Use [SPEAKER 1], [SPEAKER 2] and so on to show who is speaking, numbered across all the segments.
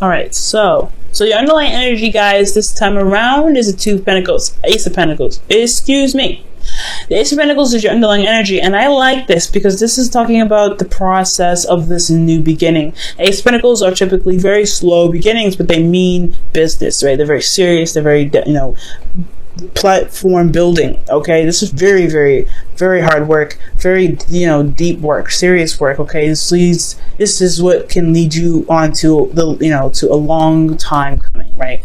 [SPEAKER 1] All right, so your underlying energy, guys, this time around is a Two of Pentacles, Ace of Pentacles. Excuse me. The Ace of Pentacles is your underlying energy, and I like this because this is talking about the process of this new beginning. Ace of Pentacles are typically very slow beginnings, but they mean business, right? They're very serious. They're very, platform building. Okay, this is very, very, very hard work, very, deep work, serious work. Okay, this is what can lead you on to to a long time coming, right?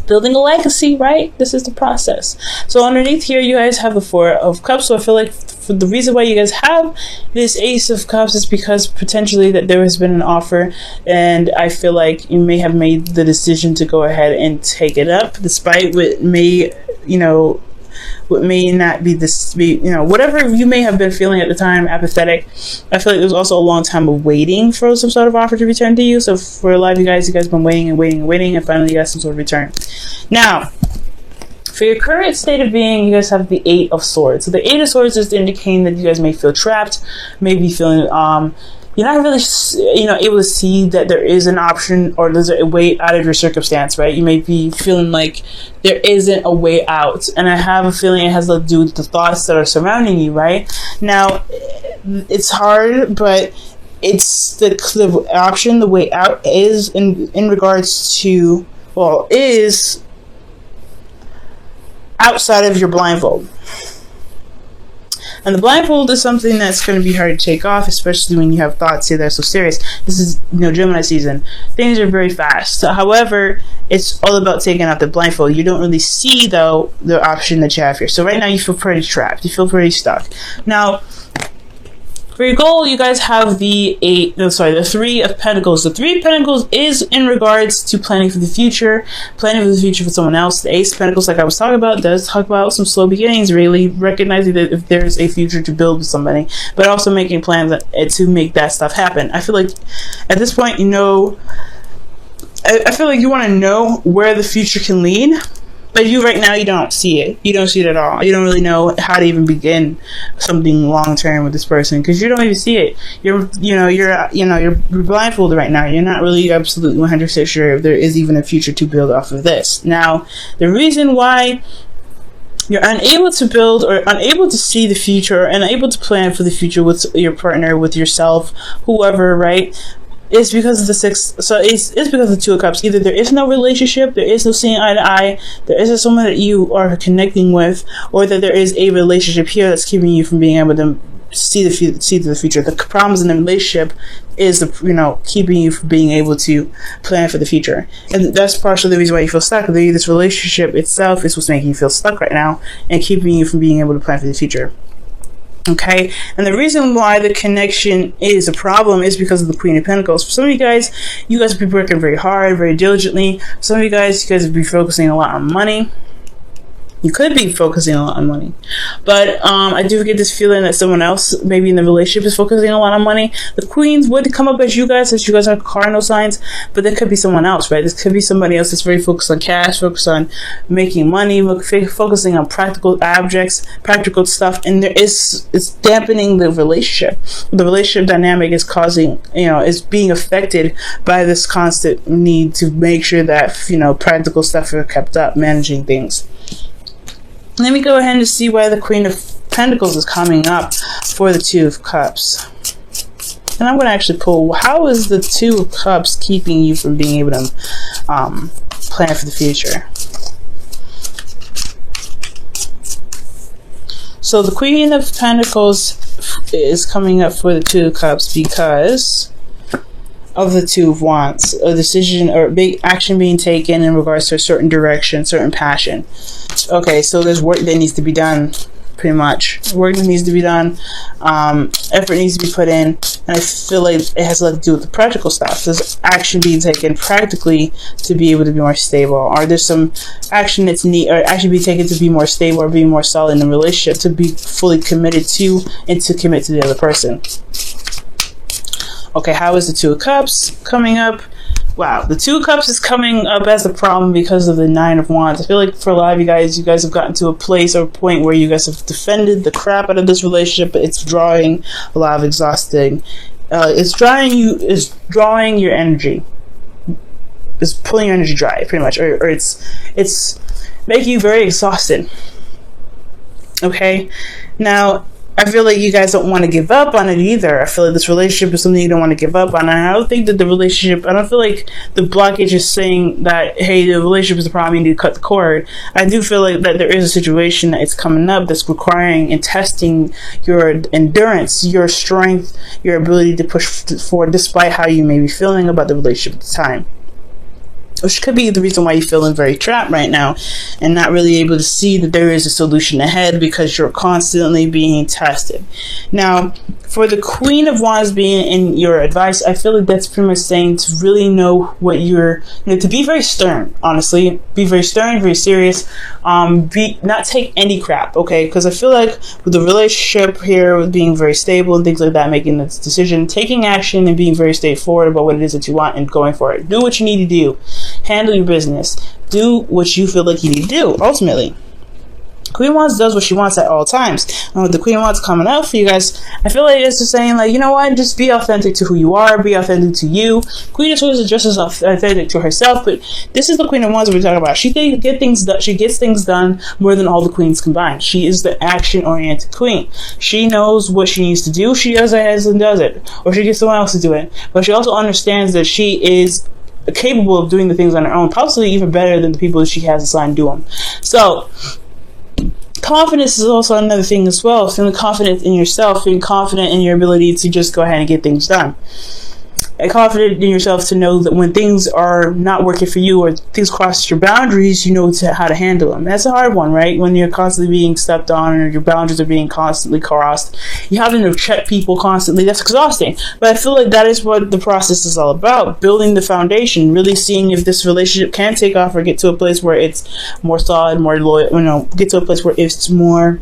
[SPEAKER 1] Building a legacy, right? This is the process. So underneath here, you guys have the Four of Cups. So I feel like the reason why you guys have this Ace of Cups is because potentially that there has been an offer, and I feel like you may have made the decision to go ahead and take it up, despite what may, what may not be this, whatever you may have been feeling at the time, apathetic. I feel like there's also a long time of waiting for some sort of offer to return to you. So for a lot of you guys have been waiting and waiting and waiting, and finally you got some sort of return. Now, for your current state of being, you guys have the Eight of Swords. So the Eight of Swords is indicating that you guys may feel trapped, maybe feeling you're not really, able to see that there is an option or there's a way out of your circumstance, right? You may be feeling like there isn't a way out. And I have a feeling it has to do with the thoughts that are surrounding you, right? Now, it's hard, but it's the option, the way out is in regards to, is outside of your blindfold. And the blindfold is something that's going to be hard to take off, especially when you have thoughts here that are so serious. This is, Gemini season. Things are very fast. So, however, it's all about taking out the blindfold. You don't really see, though, the option that you have here. So right now you feel pretty trapped. You feel pretty stuck. Now, for your goal, you guys have the Three of Pentacles. The Three of Pentacles is in regards to planning for the future for someone else. The Ace of Pentacles, like I was talking about, does talk about some slow beginnings, really recognizing that if there's a future to build with somebody, but also making plans to make that stuff happen. I feel like at this point, I feel like you want to know where the future can lead. But right now, you don't see it. You don't see it at all. You don't really know how to even begin something long term with this person because you don't even see it. You're blindfolded right now. You're not really absolutely 100% sure if there is even a future to build off of this. Now, the reason why you're unable to build or unable to see the future or unable to plan for the future with your partner, with yourself, whoever, right? It's because of the it's because of the Two of Cups. Either there is no relationship, there is no seeing eye to eye, there isn't someone that you are connecting with, or that there is a relationship here that's keeping you from being able to see the future. The problems in the relationship is keeping you from being able to plan for the future, and that's partially the reason why you feel stuck. This relationship itself is what's making you feel stuck right now and keeping you from being able to plan for the future. Okay, and the reason why the connection is a problem is because of the Queen of Pentacles. For some of you guys will be working very hard, very diligently. Some of you guys will be focusing a lot on money. You could be focusing a lot on money, but I do get this feeling that someone else, maybe in the relationship, is focusing a lot on money. The Queens would come up as you guys are cardinal signs, but there could be someone else, right? This could be somebody else that's very focused on cash, focused on making money, focusing on practical objects, practical stuff, and it's dampening the relationship. The relationship dynamic is causing, is being affected by this constant need to make sure that practical stuff are kept up, managing things. Let me go ahead and see why the Queen of Pentacles is coming up for the Two of Cups. And I'm going to actually pull, how is the Two of Cups keeping you from being able to plan for the future? So the Queen of Pentacles is coming up for the Two of Cups because of the Two of Wands, a decision or big action being taken in regards to a certain direction, certain passion. Okay, so there's work that needs to be done, pretty much. Work that needs to be done, effort needs to be put in, and I feel like it has a lot to do with the practical stuff. There's action being taken practically to be able to be more stable, or there's some action that's action being taken to be more stable or be more solid in the relationship, to be fully committed to and to commit to the other person. Okay, how is the Two of Cups coming up? Wow, the Two of Cups is coming up as a problem because of the Nine of Wands. I feel like for a lot of you guys have gotten to a place or a point where you guys have defended the crap out of this relationship, but it's drawing a lot of exhausting. It's drawing your energy. is pulling your energy dry, pretty much, or it's making you very exhausted. Okay, now I feel like you guys don't want to give up on it either. I feel like this relationship is something you don't want to give up on. And I don't think that the relationship, I don't feel like the blockage is saying that, hey, the relationship is the problem, you need to cut the cord. I do feel like that there is a situation that is coming up that's requiring and testing your endurance, your strength, your ability to push forward despite how you may be feeling about the relationship at the time. Which could be the reason why you're feeling very trapped right now and not really able to see that there is a solution ahead, because you're constantly being tested. Now, for the Queen of Wands being in your advice, I feel like that's pretty much saying to really know what you're, to be very stern, honestly. Be very stern, very serious. Not take any crap, okay? Because I feel like with the relationship here, with being very stable and things like that, making this decision, taking action and being very straightforward about what it is that you want and going for it. Do what you need to do. Handle your business. Do what you feel like you need to do, ultimately. Queen of Wands does what she wants at all times. And with the Queen of Wands coming out for you guys, I feel like it's just saying, like, you know what, just be authentic to who you are, be authentic to you. Queen of Swords is just as authentic to herself, but this is the Queen of Wands we're talking about. She gets things done more than all the queens combined. She is the action-oriented queen. She knows what she needs to do. She does it and does it, or she gets someone else to do it. But she also understands that she is capable of doing the things on her own, possibly even better than the people that she has assigned to do them. So confidence is also another thing as well. Feeling confident in yourself, feeling confident in your ability to just go ahead and get things done. And confident in yourself to know that when things are not working for you or things cross your boundaries, you know how to handle them. That's a hard one, right? When you're constantly being stepped on or your boundaries are being constantly crossed, you having to check people constantly. That's exhausting. But I feel like that is what the process is all about. Building the foundation, really seeing if this relationship can take off or get to a place where it's more solid, more loyal, get to a place where it's more,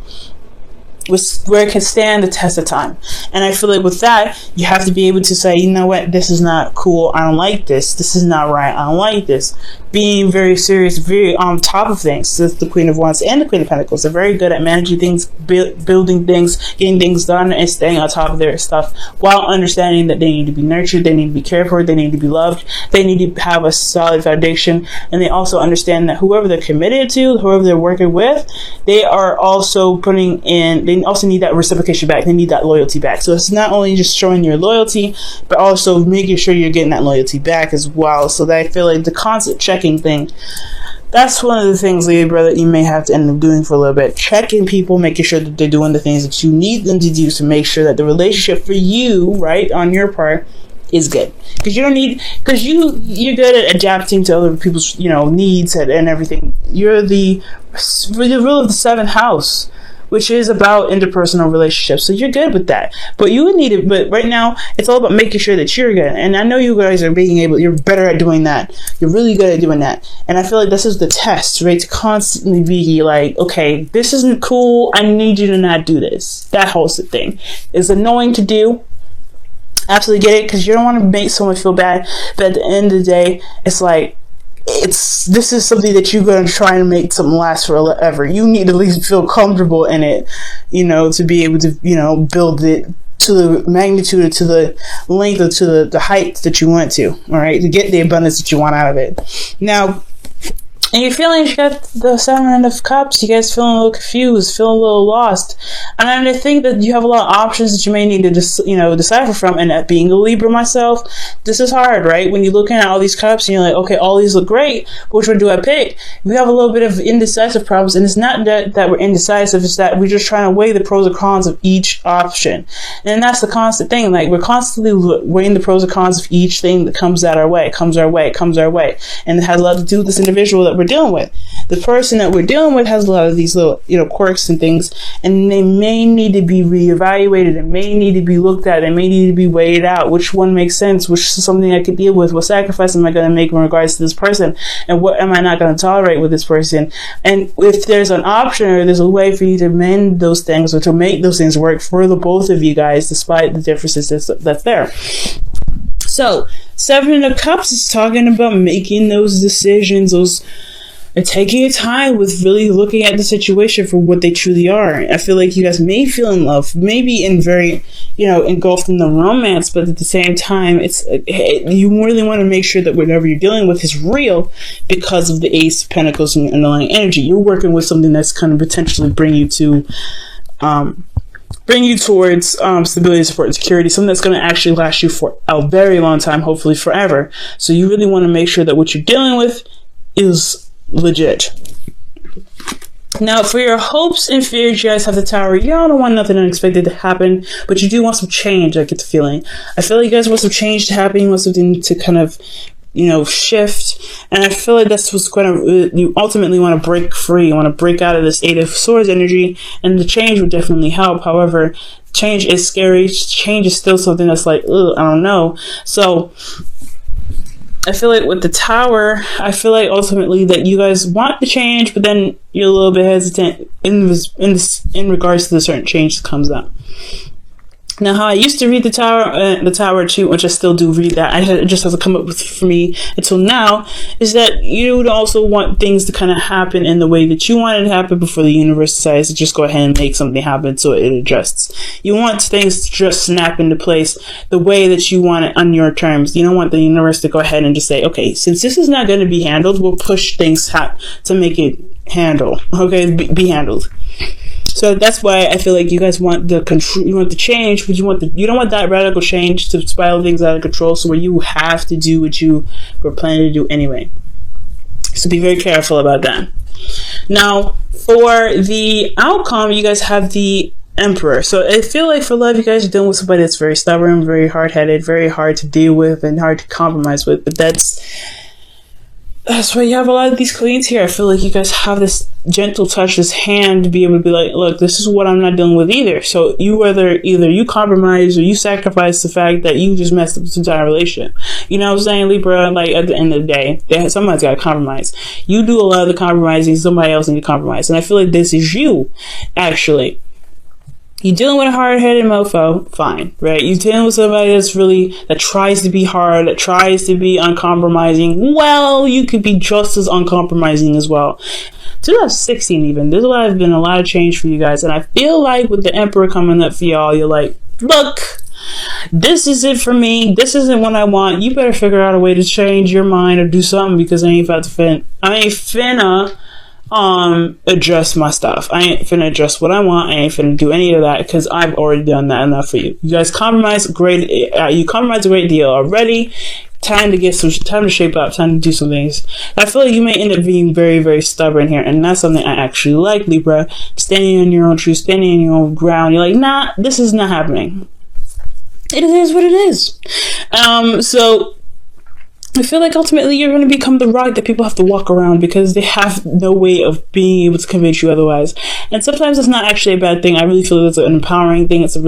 [SPEAKER 1] where it can stand the test of time. And I feel like with that, you have to be able to say, you know what, this is not cool, I don't like this is not right, I don't like this. Being very serious, very on top of things. So the Queen of Wands and the Queen of Pentacles are very good at managing things, building things, getting things done, and staying on top of their stuff, while understanding that they need to be nurtured, they need to be cared for, they need to be loved, they need to have a solid foundation. And they also understand that whoever they're committed to, whoever they're working with, they are also putting in, they also need that reciprocation back, they need that loyalty back. So it's not only just showing your loyalty, but also making sure you're getting that loyalty back as well. So that I feel like the constant checking thing, that's one of the things, Libra, that you may have to end up doing for a little bit. Checking people, making sure that they're doing the things that you need them to do to make sure that the relationship for you, right, on your part, is good. Because you're good at adapting to other people's, needs and everything. You're the rule of the 7th house, which is about interpersonal relationships. So you're good with that. But you would need it. But right now, it's all about making sure that you're good. And I know you guys are you're better at doing that. You're really good at doing that. And I feel like this is the test, right? To constantly be like, okay, this isn't cool. I need you to not do this. That whole thing is annoying to do. Absolutely get it, because you don't want to make someone feel bad. But at the end of the day, it's like, this is something that you're going to try and make something last forever. You need to at least feel comfortable in it, to be able to, build it to the magnitude or to the length or to the height that you want to, all right, to get the abundance that you want out of it. Now, and you're feeling, you got the 7 of Cups, you guys feeling a little confused, feeling a little lost. And I think that you have a lot of options that you may need to decipher from. And at being a Libra myself, this is hard, right? When you're looking at all these cups and you're like, okay, all these look great, but which one do I pick? We have a little bit of indecisive problems, and it's not that we're indecisive, it's that we're just trying to weigh the pros and cons of each option. And that's the constant thing. Like, we're constantly weighing the pros and cons of each thing that comes our way. And it has a lot to do with this individual that we're dealing with. The person that we're dealing with has a lot of these little, quirks and things, and they may need to be reevaluated. It may need to be looked at. It may need to be weighed out. Which one makes sense? Which is something I could deal with? What sacrifice am I going to make in regards to this person? And what am I not going to tolerate with this person? And if there's an option or there's a way for you to mend those things or to make those things work for the both of you guys, despite the differences that's there. So, 7 of Cups is talking about making those decisions, those and taking your time with really looking at the situation for what they truly are. I feel like you guys may feel in love, maybe in very, engulfed in the romance, but at the same time, you really want to make sure that whatever you're dealing with is real because of the Ace of Pentacles and your underlying energy. You're working with something that's kind of potentially bring you towards stability, support, and security, something that's going to actually last you for a very long time, hopefully forever. So you really want to make sure that what you're dealing with is legit. Now, for your hopes and fears, you guys have the Tower. Y'all don't want nothing unexpected to happen, but you do want some change. I get the feeling. I feel like you guys want some change to happen. You want something to kind of, shift. And I feel like that's what's going to, you ultimately want to break free. You want to break out of this Eight of Swords energy, and the change would definitely help. However, change is scary. Change is still something that's like, ugh, I don't know. So I feel like with the Tower, I feel like ultimately that you guys want the change, but then you're a little bit hesitant in regards to the certain change that comes up. Now, how I used to read the Tower too, which I still do read that, it just hasn't come up with for me until now, is that you would also want things to kind of happen in the way that you want it to happen before the universe decides to just go ahead and make something happen so it adjusts. You want things to just snap into place the way that you want it on your terms. You don't want the universe to go ahead and just say, okay, since this is not going to be handled, we'll push things to make it be handled. So that's why I feel like you guys want the control, you want the change, but you don't want that radical change to spiral things out of control, so where you have to do what you were planning to do anyway. So be very careful about that. Now, for the outcome, you guys have the Emperor. So I feel like for love, you guys are dealing with somebody that's very stubborn, very hard-headed, very hard to deal with, and hard to compromise with. But that's why you have a lot of these queens here. I feel like you guys have this gentle touch, this hand to be able to be like, look, this is what I'm not dealing with either. So you either you compromise or you sacrifice the fact that you just messed up this entire relationship. You know what I'm saying, Libra? Like, at the end of the day, somebody's got to compromise. You do a lot of the compromising, somebody else needs to compromise. And I feel like this is you, actually. You're dealing with a hard-headed mofo, fine, right? You're dealing with somebody that tries to be hard, that tries to be uncompromising. Well, you could be just as uncompromising as well. 2016 even, there's been a lot of change for you guys, and I feel like with the Emperor coming up for y'all, you're like, look, this is it for me. This isn't what I want. You better figure out a way to change your mind or do something, because I ain't finna adjust my stuff. I ain't finna adjust what I want. I ain't finna do any of that, because I've already done that enough for you. You guys compromise great. You compromise a great deal already. Time to shape up. Time to do some things. I feel like you may end up being very, very stubborn here, and that's something I actually like, Libra. Standing on your own truth, standing on your own ground. You're like, nah, this is not happening. It is what it is. So I feel like ultimately you're going to become the rock that people have to walk around, because they have no way of being able to convince you otherwise. And sometimes it's not actually a bad thing. I really feel it's an empowering thing. It's a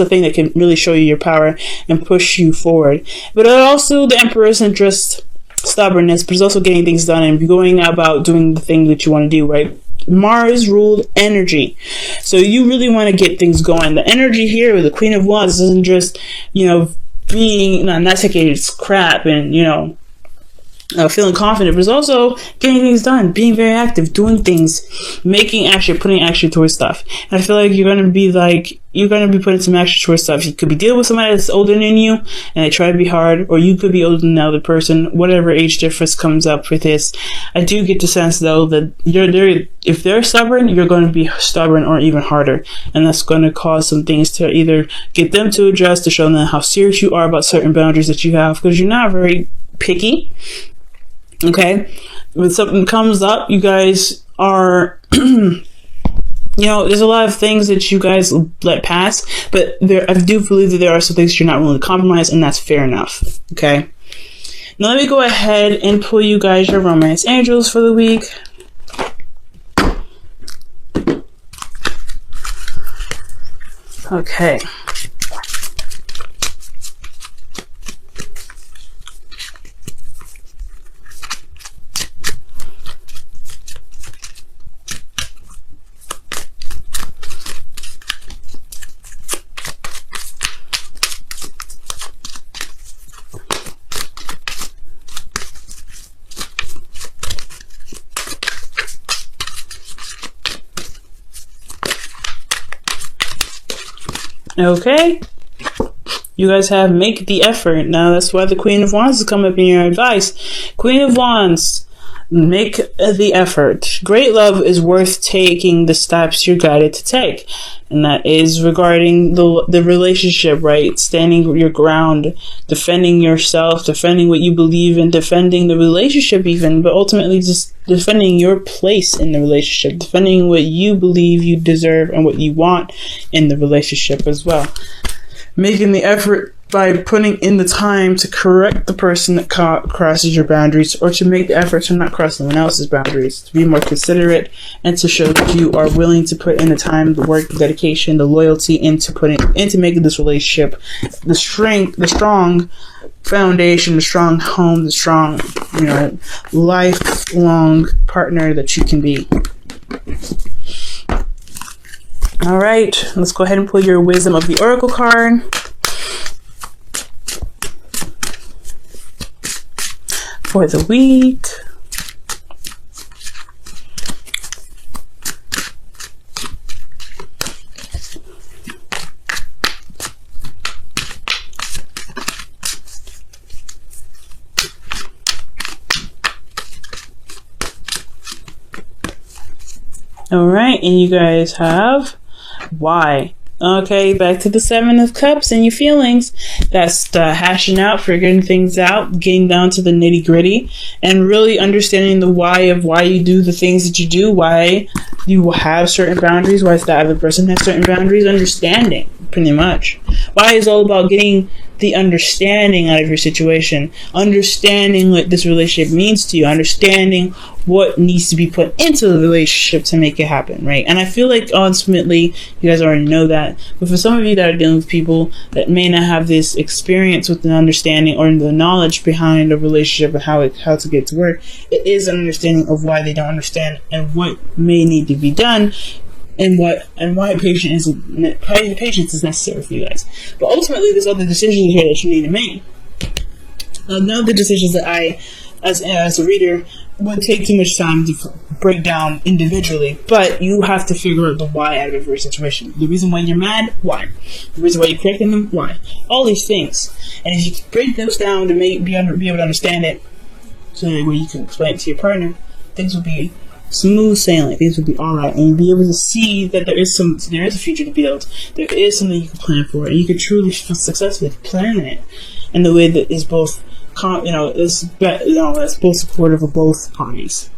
[SPEAKER 1] thing that can really show you your power and push you forward. But also, the Emperor isn't just stubbornness, but it's also getting things done and going about doing the thing that you want to do, right? Mars ruled energy. So you really want to get things going. The energy here with the Queen of Wands isn't just, being not taking its crap and feeling confident, but it's also getting things done, being very active, doing things, putting action towards stuff. And I feel like you're going to be putting some action towards stuff. You could be dealing with somebody that's older than you and they try to be hard, or you could be older than the other person. Whatever age difference comes up with this, I do get the sense though that if they're stubborn, you're going to be stubborn or even harder, and that's going to cause some things to either get them to adjust, to show them how serious you are about certain boundaries that you have, because you're not very picky. Okay, when something comes up, you guys are, there's a lot of things that you guys let pass, but I do believe that there are some things that you're not willing to compromise, and that's fair enough. Okay, now let me go ahead and pull you guys your romance angels for the week. Okay. Okay? You guys have make the effort. Now, that's why the Queen of Wands has come up in your advice. Queen of Wands, make the effort. Great love is worth taking the steps you're guided to take. And that is regarding the relationship, right? Standing your ground, defending yourself, defending what you believe in, defending the relationship even, but ultimately just defending your place in the relationship, defending what you believe you deserve and what you want in the relationship as well. Making the effort by putting in the time to correct the person that crosses your boundaries, or to make the effort to not cross someone else's boundaries, to be more considerate, and to show that you are willing to put in the time, the work, the dedication, the loyalty into making this relationship the strong foundation, the strong home, the strong, lifelong partner that you can be. All right, let's go ahead and pull your Wisdom of the Oracle card. For the week. All right, and you guys have why. Okay, back to the Seven of Cups and your feelings. That's the hashing out, figuring things out, getting down to the nitty gritty, and really understanding the why of why you do the things that you do, why you have certain boundaries, why the other person has certain boundaries, understanding, pretty much. Why is all about getting the understanding out of your situation, understanding what this relationship means to you, understanding what needs to be put into the relationship to make it happen, right? And I feel like ultimately you guys already know that, but for some of you that are dealing with people that may not have this experience with the understanding or the knowledge behind a relationship and how to get to work, it is an understanding of why they don't understand and what may need to be done, and why patience is necessary for you guys. But ultimately, there's other decisions here that you need to make. None of the decisions that I, as a reader, would take too much time to break down individually, but you have to figure out the why out of every situation. The reason why you're mad, why? The reason why you're correcting them, why? All these things. And if you break those down to be able to understand it, so that way you can explain it to your partner, things will be smooth sailing. Things will be alright, and you'll be able to see that there is a future to build. There is something you can plan for, and you can truly successfully plan it in the way that is both, that's both supportive of both parties.